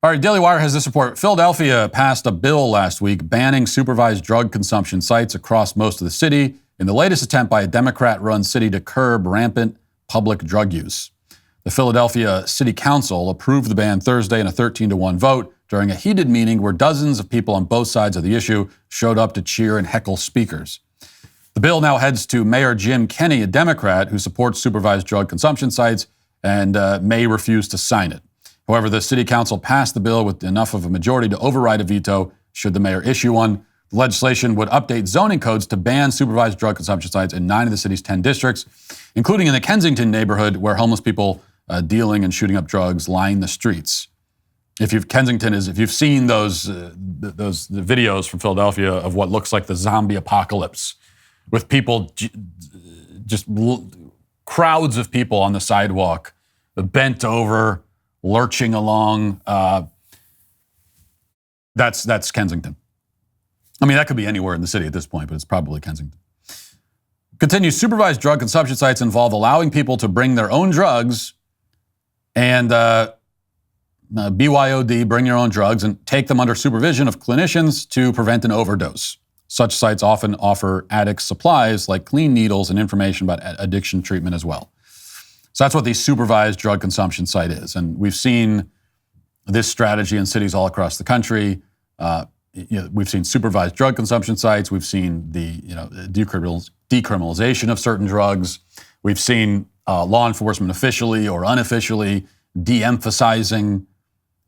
All right, Daily Wire has this report. Philadelphia passed a bill last week banning supervised drug consumption sites across most of the city in the latest attempt by a Democrat-run city to curb rampant public drug use. The Philadelphia City Council approved the ban Thursday in a 13-1 vote during a heated meeting where dozens of people on both sides of the issue showed up to cheer and heckle speakers. The bill now heads to Mayor Jim Kenney, a Democrat who supports supervised drug consumption sites and may refuse to sign it. However, the City Council passed the bill with enough of a majority to override a veto should the mayor issue one. The legislation would update zoning codes to ban supervised drug consumption sites in 9 of the city's 10 districts, including in the Kensington neighborhood where homeless people dealing and shooting up drugs line the streets. If you've seen those videos from Philadelphia of what looks like the zombie apocalypse, with people crowds of people on the sidewalk, bent over, lurching along. That's Kensington. I mean, that could be anywhere in the city at this point, but it's probably Kensington. Continues, supervised drug consumption sites involve allowing people to bring their own drugs and BYOD, bring your own drugs, and take them under supervision of clinicians to prevent an overdose. Such sites often offer addicts supplies like clean needles and information about addiction treatment as well. So that's what the supervised drug consumption site is. And we've seen this strategy in cities all across the country. We've seen supervised drug consumption sites. We've seen the decriminalization of certain drugs. We've seen law enforcement officially or unofficially de-emphasizing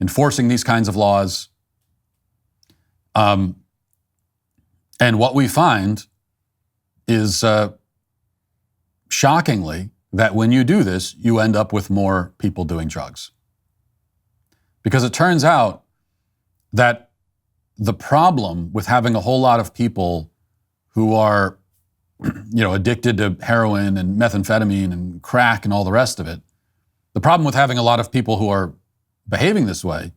enforcing these kinds of laws. And what we find is, shockingly, that when you do this, you end up with more people doing drugs. Because it turns out that the problem with having a whole lot of people who are, addicted to heroin and methamphetamine and crack and all the rest of it, the problem with having a lot of people who are behaving this way,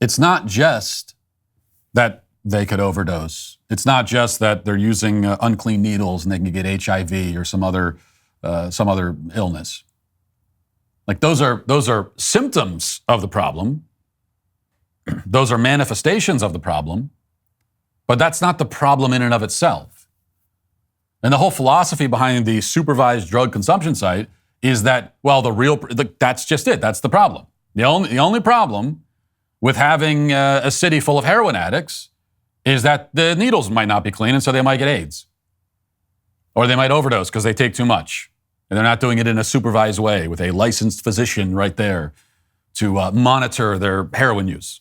it's not just that they could overdose. It's not just that they're using unclean needles and they can get HIV or some other illness. Like those are symptoms of the problem. Those are manifestations of the problem, but that's not the problem in and of itself. And the whole philosophy behind the supervised drug consumption site is that, well, that's just it. That's the problem. The only problem with having a city full of heroin addicts is that the needles might not be clean, and so they might get AIDS. Or they might overdose because they take too much. And they're not doing it in a supervised way with a licensed physician right there to monitor their heroin use.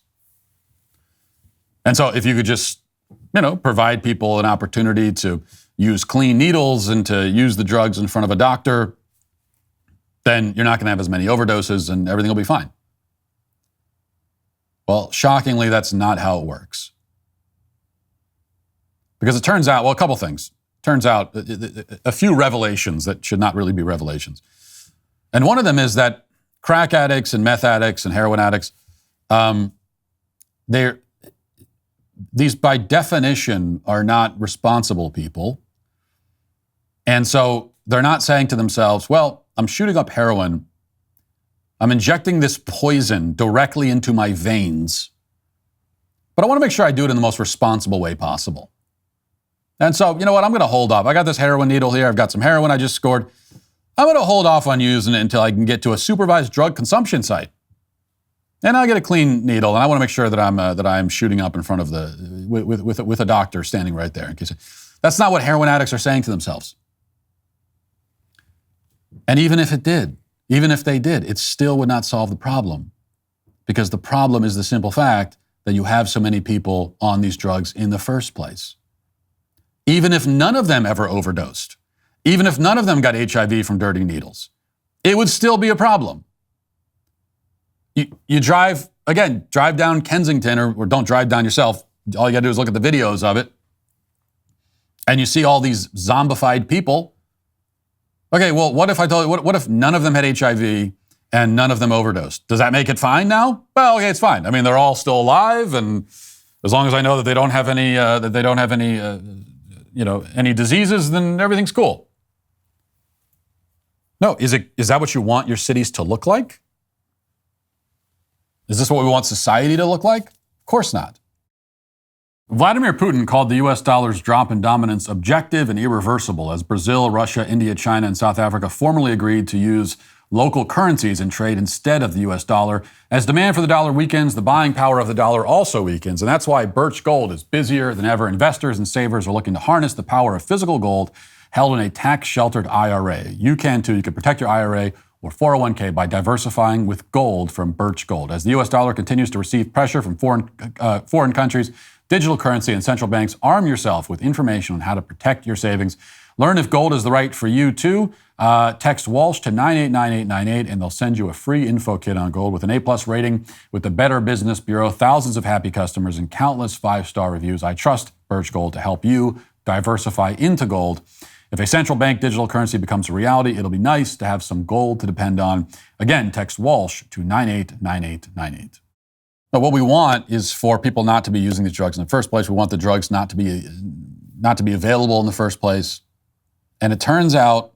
And so if you could just, provide people an opportunity to use clean needles and to use the drugs in front of a doctor, then you're not going to have as many overdoses and everything will be fine. Well, shockingly, that's not how it works. Because it turns out, a couple things. Turns out a few revelations that should not really be revelations. And one of them is that crack addicts and meth addicts and heroin addicts, these by definition are not responsible people. And so they're not saying to themselves, well, I'm shooting up heroin. I'm injecting this poison directly into my veins. But I want to make sure I do it in the most responsible way possible. And so, you know what? I'm going to hold off. I got this heroin needle here. I've got some heroin I just scored. I'm going to hold off on using it until I can get to a supervised drug consumption site. And I'll get a clean needle, and I want to make sure that I'm shooting up in front of with a doctor standing right there. In case that's not what heroin addicts are saying to themselves. And even if they did, it still would not solve the problem, because the problem is the simple fact that you have so many people on these drugs in the first place. Even if none of them ever overdosed, even if none of them got HIV from dirty needles, it would still be a problem. You drive down Kensington, or don't drive down yourself. All you got to do is look at the videos of it, and you see all these zombified people. Okay, well, what if none of them had HIV and none of them overdosed? Does that make it fine now? Well, okay, it's fine. I mean, they're all still alive, and as long as I know that they don't have any diseases, then everything's cool. No, is that what you want your cities to look like? Is this what we want society to look like? Of course not. Vladimir Putin called the U.S. dollar's drop in dominance objective and irreversible as Brazil, Russia, India, China, and South Africa formally agreed to use local currencies in trade instead of the U.S. dollar. As demand for the dollar weakens, the buying power of the dollar also weakens, and that's why Birch Gold is busier than ever. Investors and savers are looking to harness the power of physical gold held in a tax-sheltered IRA. You can too. You can protect your IRA or 401k by diversifying with gold from Birch Gold. As the U.S. dollar continues to receive pressure from foreign countries, digital currency, and central banks, arm yourself with information on how to protect your savings. Learn if gold is the right for you, too. Text Walsh to 989898, and they'll send you a free info kit on gold with an A-plus rating with the Better Business Bureau, thousands of happy customers, and countless five-star reviews. I trust Birch Gold to help you diversify into gold. If a central bank digital currency becomes a reality, it'll be nice to have some gold to depend on. Again, text Walsh to 989898. Now, what we want is for people not to be using these drugs in the first place. We want the drugs not to be available in the first place. And it turns out,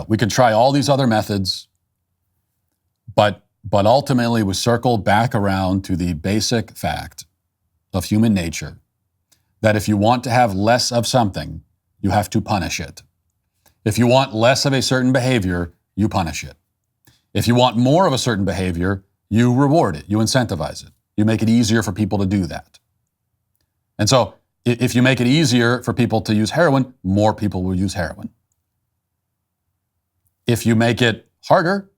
we can try all these other methods, but ultimately we circle back around to the basic fact of human nature that if you want to have less of something, you have to punish it. If you want less of a certain behavior, you punish it. If you want more of a certain behavior, you reward it, you incentivize it. You make it easier for people to do that. And so if you make it easier for people to use heroin, more people will use heroin. If you make it harder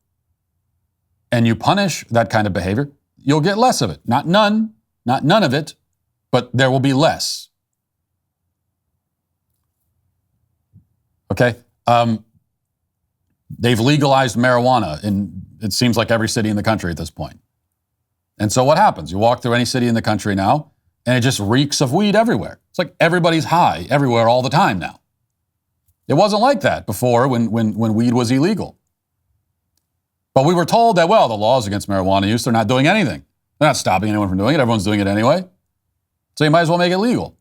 and you punish that kind of behavior, you'll get less of it. Not none of it, but there will be less. Okay? They've legalized marijuana in, it seems like, every city in the country at this point. And so what happens? You walk through any city in the country now, and it just reeks of weed everywhere. It's like everybody's high everywhere all the time now. It wasn't like that before when weed was illegal. But we were told that, well, the laws against marijuana use, they're not doing anything. They're not stopping anyone from doing it. Everyone's doing it anyway. So you might as well make it legal.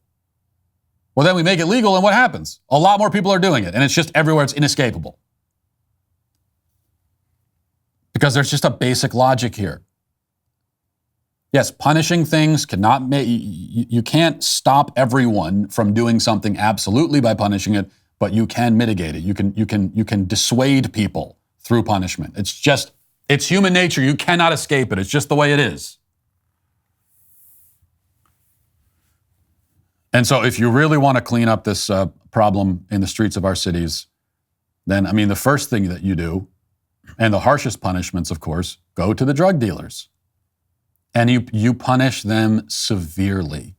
Well, then we make it legal, and what happens? A lot more people are doing it, and it's just everywhere. It's inescapable. Because there's just a basic logic here. Yes, punishing things cannot make, you can't stop everyone from doing something absolutely by punishing it, but you can mitigate it. You can dissuade people through punishment. It's human nature. You cannot escape it. It's just the way it is. And so if you really want to clean up this problem in the streets of our cities, then, the first thing that you do, and the harshest punishments, of course, go to the drug dealers. And you punish them severely.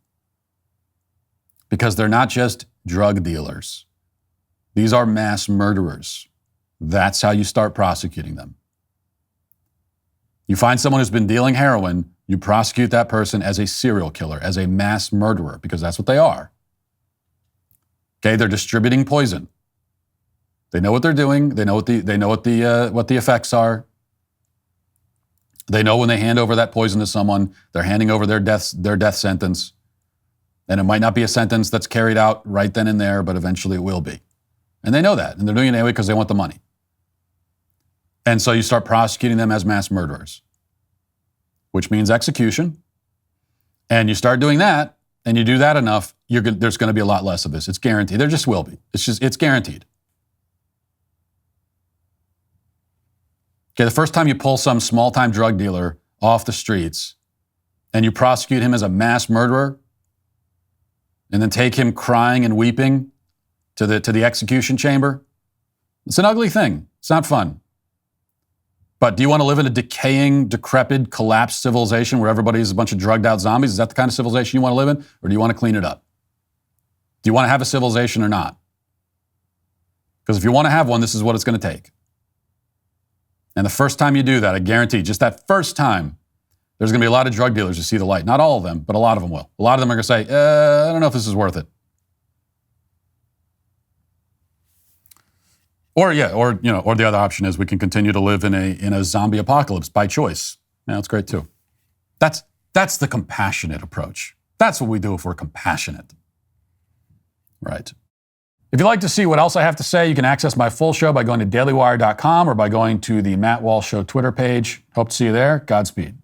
Because they're not just drug dealers. These are mass murderers. That's how you start prosecuting them. You find someone who's been dealing heroin, you prosecute that person as a serial killer, as a mass murderer, because that's what they are. Okay, they're distributing poison. They know what they're doing. They know what the effects are. They know when they hand over that poison to someone, they're handing over their death sentence. And it might not be a sentence that's carried out right then and there, but eventually it will be. And they know that, and they're doing it anyway because they want the money. And so you start prosecuting them as mass murderers, which means execution. And you start doing that, and you do that enough, there's going to be a lot less of this. It's guaranteed. There just will be. It's guaranteed. Okay, the first time you pull some small-time drug dealer off the streets and you prosecute him as a mass murderer and then take him crying and weeping to the execution chamber, it's an ugly thing. It's not fun. But do you want to live in a decaying, decrepit, collapsed civilization where everybody's a bunch of drugged-out zombies? Is that the kind of civilization you want to live in? Or do you want to clean it up? Do you want to have a civilization or not? Because if you want to have one, this is what it's going to take. And the first time you do that, I guarantee, just that first time, there's going to be a lot of drug dealers who see the light. Not all of them, but a lot of them will. A lot of them are going to say, I don't know if this is worth it. Or the other option is we can continue to live in a zombie apocalypse by choice. Yeah, that's great too. That's the compassionate approach. That's what we do if we're compassionate. Right. If you'd like to see what else I have to say, you can access my full show by going to dailywire.com or by going to the Matt Walsh Show Twitter page. Hope to see you there. Godspeed.